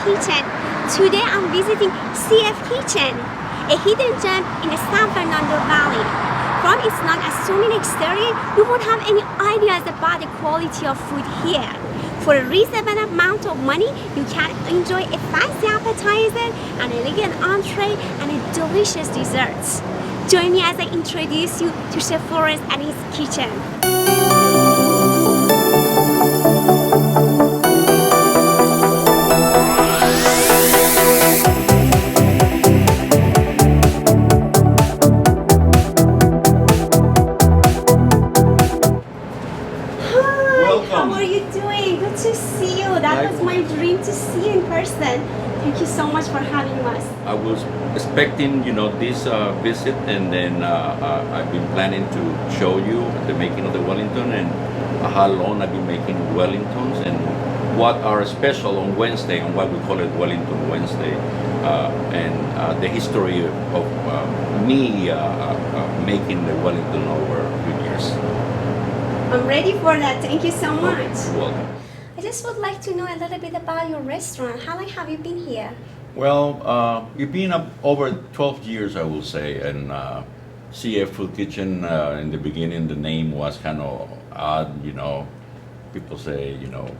Kitchen. Today I'm visiting CF Kitchen, a hidden gem in the San Fernando Valley. From its non-assuming exterior, you won't have any ideas about the quality of food here. For a reasonable amount of money, you can enjoy a fancy appetizer, an elegant entree, and a delicious desserts. Join me as I introduce you to Chef Flores and his kitchen. That was my dream to see you in person. Thank you so much for having us. I was expecting, this visit, and then I've been planning to show you the making of the Wellington and how long I've been making Wellingtons and what are special on Wednesday and why we call it Wellington Wednesday, and the history of me making the Wellington over a few years. I'm ready for that. Thank you so much. Welcome. I just would like to know a little bit about your restaurant. How long have you been here? Well, we've been up over 12 years, I will say, and CF Food Kitchen, in the beginning, the name was kind of odd, People say,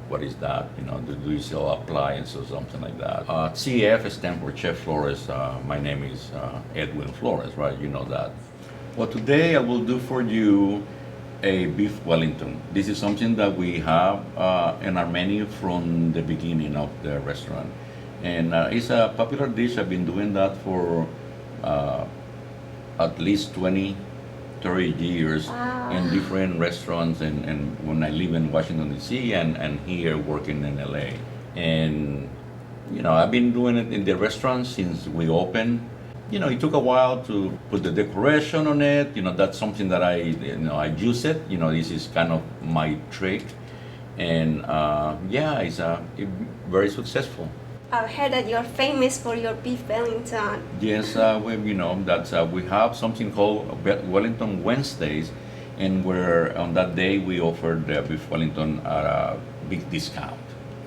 what is that? Do you sell appliances or something like that? CF stands for Chef Flores. My name is Edwin Flores, right? You know that. Well, today I will do for you a Beef Wellington. This is something that we have in our menu from the beginning of the restaurant. And it's a popular dish. I've been doing that for at least 20, 30 years in different restaurants and when I live in Washington, D.C. and here working in L.A. And, I've been doing it in the restaurant since we opened. It took a while to put the decoration on it. That's something that I use it. This is kind of my trick. And it's very successful. I've heard that you're famous for your Beef Wellington. Yes, we have something called Wellington Wednesdays, and where on that day we offer the Beef Wellington at a big discount.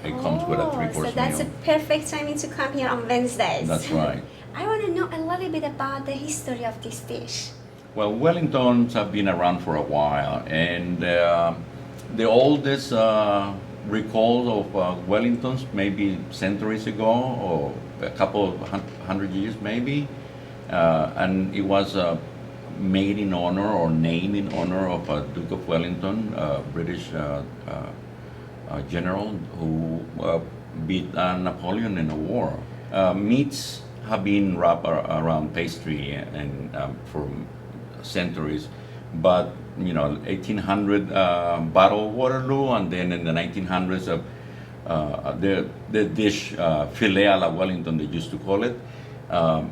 It comes with a 3-course meal. So that's a perfect timing to come here on Wednesdays. That's right. I want to know a little bit about the history of this dish. Well, Wellingtons have been around for a while, and the oldest recalls of Wellingtons maybe centuries ago, or a couple of hundred years maybe, and it was made in honor or named in honor of Duke of Wellington, a British general who beat Napoleon in a war. Meats have been wrapped around pastry and for centuries, but 1800 Battle of Waterloo, and then in the 1900s the dish filet à la Wellington, they used to call it,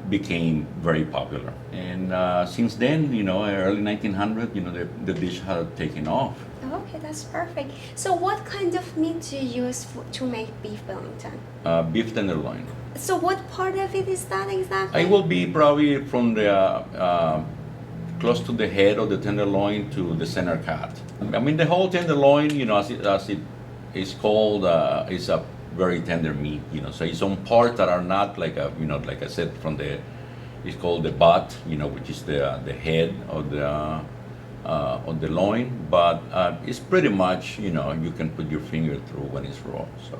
became very popular. And since then, early 1900s, the dish had taken off. Okay, that's perfect. So what kind of meat do you use to make Beef Wellington? Beef Tenderloin. So what part of it is that exactly? It will be probably from the close to the head of the tenderloin to the center cut. I mean, the whole tenderloin, as it is called, is a very tender meat. So it's some parts that are not like like I said, it's called the butt, which is the head of the loin, but it's pretty much, you can put your finger through when it's raw. So.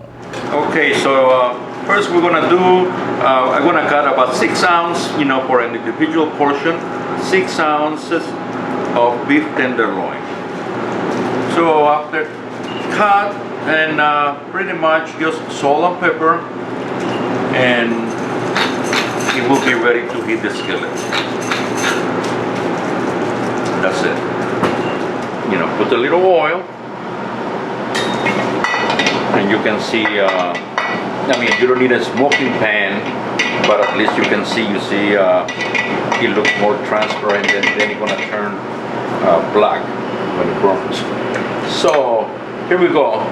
Okay, so first we're gonna do, I'm gonna cut about 6 ounces, for an individual portion, 6 ounces of beef tenderloin. So after cut, and pretty much just salt and pepper, and it will be ready to heat the skillet. That's it. Put a little oil, and you can see, you don't need a smoking pan, but at least you can see, it looks more transparent, and then it's gonna turn black when it burns. So here we go.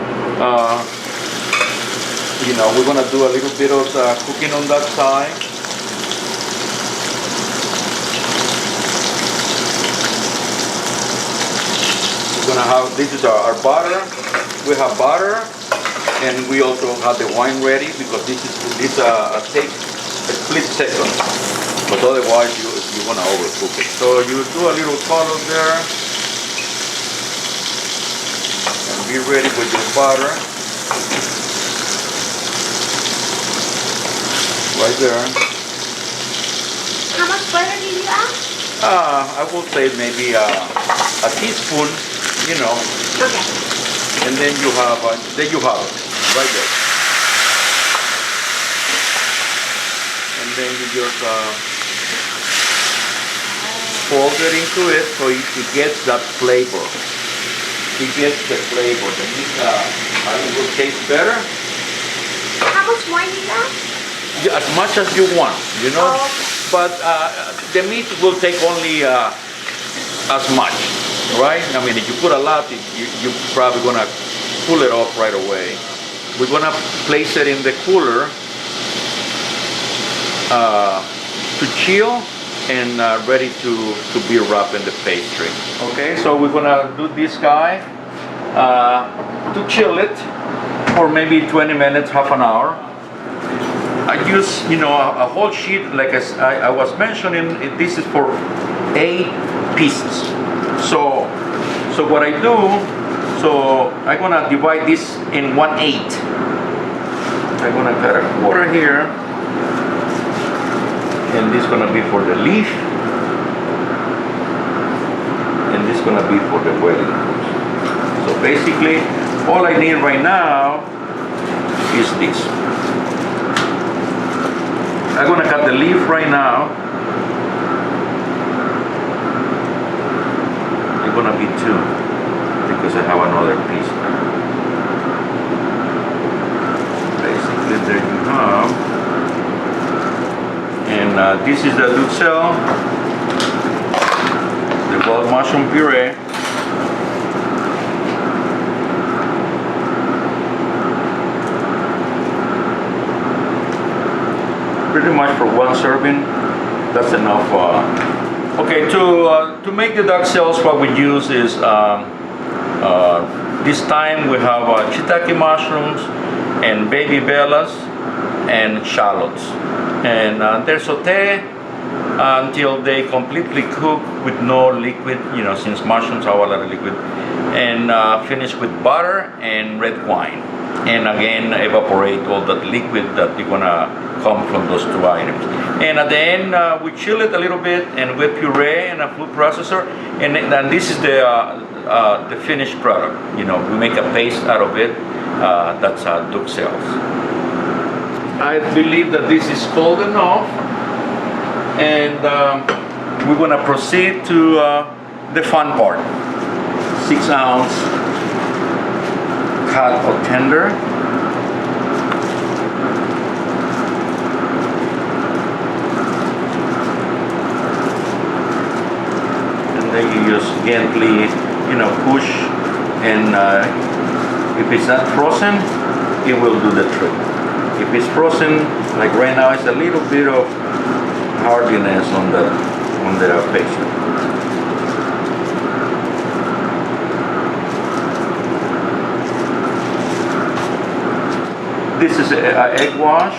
We're gonna do a little bit of cooking on that side. We're gonna have, this is our butter. We have butter, And we also have the wine ready because this takes a split second. But otherwise you want to overcook it. So you do a little color there. And be ready with your butter. Right there. How much butter did you add? I will say maybe a teaspoon, you know. Okay. And then you have it right there. And then you just fold it into it so it gets that flavor. It gets the flavor. It will taste better. How much wine did you add? Yeah, as much as you want, you know. Oh, okay. But the meat will take only as much, right? I mean, if you put a lot, you're probably gonna cool it off right away. We're gonna place it in the cooler to chill and ready to be wrapped in the pastry. Okay, so we're gonna do this guy to chill it for maybe 20 minutes, half an hour. I use, you know, a whole sheet, like I was mentioning, this is for 8 pieces. So what I do, I'm gonna divide this in 1/8. I'm gonna cut a quarter here, and this is gonna be for the leaf, and this is gonna be for the Wellington. So basically, all I need right now is this. I'm gonna cut the leaf right now. It's gonna be 2 because I have another piece. Basically, there you have. And this is the Duxelles, the wild mushroom puree. Pretty much for 1 serving, that's enough. Okay, to make the Duxelles, what we use is this time we have shiitake mushrooms and baby bellas and shallots, and they're sauté until they completely cook with no liquid, you know, since mushrooms have a lot of liquid, and finish with butter and red wine, and again evaporate all that liquid that you're gonna come from those 2 items. And at the end, we chill it a little bit, and we puree in a food processor, and this is the finished product. You know, we make a paste out of it. That's Duxelles. I believe that this is cold enough, and we're gonna proceed to the fun part. 6-ounce cut or tender. Then you just gently, you know, push, and if it's not frozen, it will do the trick. If it's frozen, like right now, it's a little bit of hardiness on the pastry. This is an egg wash.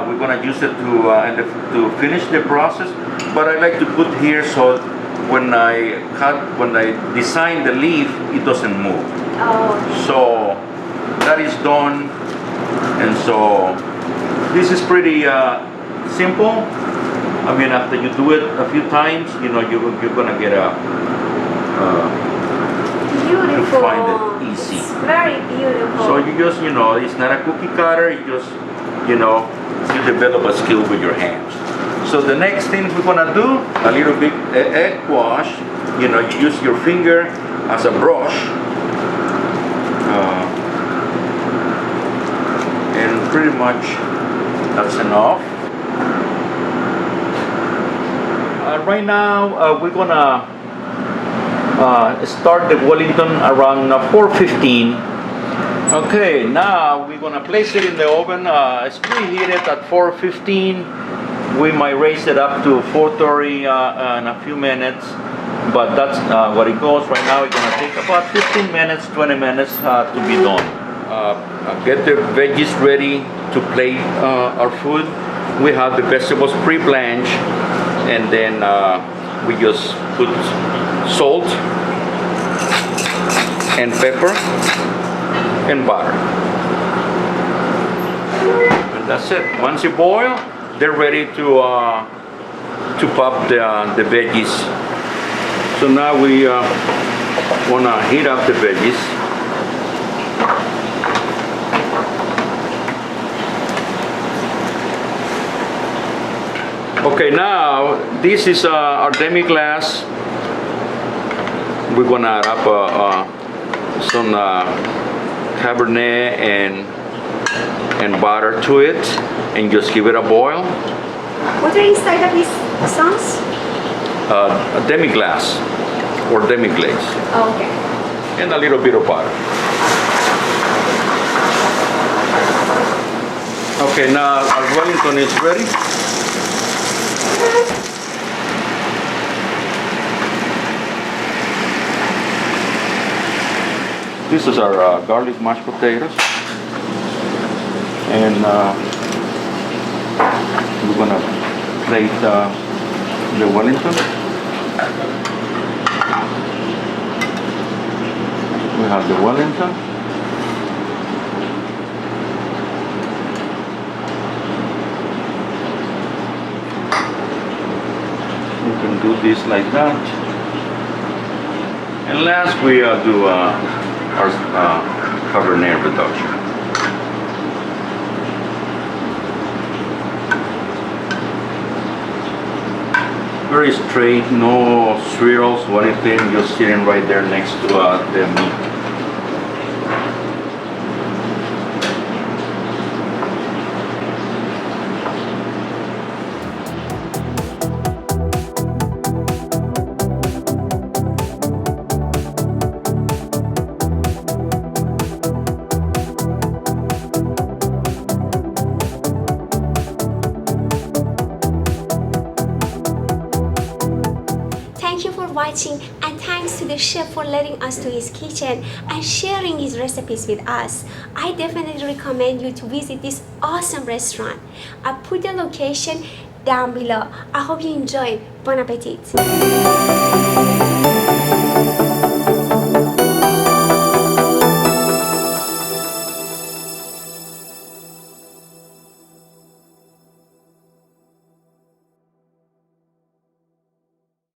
We're gonna use it to finish the process, but I like to put here so when I design the leaf, it doesn't move. Oh. So that is done, and so this is pretty simple. I mean, after you do it a few times, you know, you're gonna get Beautiful. to find it easy. It's very beautiful. So you just, you know, it's not a cookie cutter. You just, you know, you develop a skill with your hands. So the next thing we're gonna do, a little bit egg wash. You know, you use your finger as a brush, and pretty much that's enough. Right now, we're gonna start the Wellington around 4:15. Okay, now we're gonna place it in the oven. It's preheated at 4:15. We might raise it up to 4:30 in a few minutes, but that's what it goes. Right now it's gonna take about 15 minutes, 20 minutes to be done. get the veggies ready to plate our food. We have the vegetables pre-blanched, and then we just put salt and pepper and butter. And that's it. Once you boil, they're ready to pop the veggies. So now we want to heat up the veggies. Okay, now this is our demi-glace. We're going to add up some Cabernet and butter to it and just give it a boil. What are inside of this sauce? A demi-glace or demi-glaze. Oh, okay. And a little bit of butter. Okay, now our Wellington is ready. This is our garlic mashed potatoes, and we're gonna plate the Wellington. We have the Wellington. We can do this like that. And last we do our Cabernet reduction. Very straight, no swirls or anything, just sitting right there next to the meat. Watching, and thanks to the chef for letting us to his kitchen and sharing his recipes with us. I definitely recommend you to visit this awesome restaurant. I put the location down below. I hope you enjoy. Bon appetit.